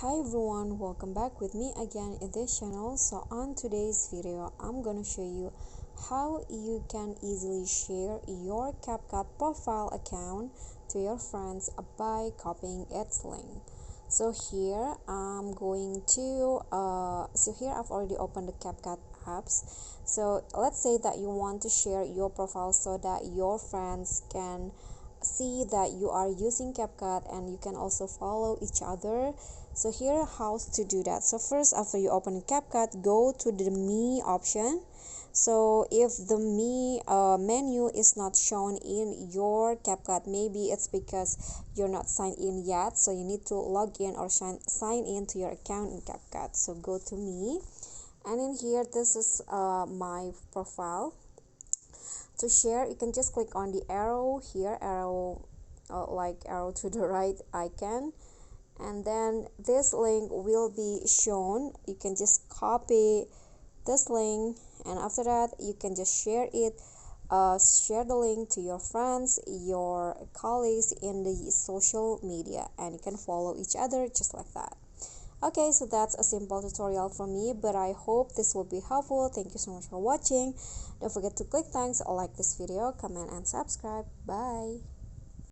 Hi everyone, welcome back with me again in this channel. So on today's video I'm gonna show you how you can easily share your CapCut profile account to your friends by copying its link. So here I'm going to here I've already opened the CapCut apps. So let's say that you want to share your profile so that your friends can see that you are using CapCut and you can also follow each other. So here how to do that. So first, after you open CapCut, go to the me option. So if the me menu is not shown in your CapCut, maybe it's because you're not signed in yet, so you need to log in or sign in to your account in CapCut. So go to me, and in here this is my profile. To share, you can just click on the arrow here, like arrow to the right icon, and then this link will be shown. You can just copy this link, and after that you can just share it, share the link to your friends, your colleagues in the social media, and you can follow each other just like that. Okay, so that's a simple tutorial from me, but I hope this will be helpful. Thank you so much for watching. Don't forget to click thanks or like this video, comment and subscribe. Bye.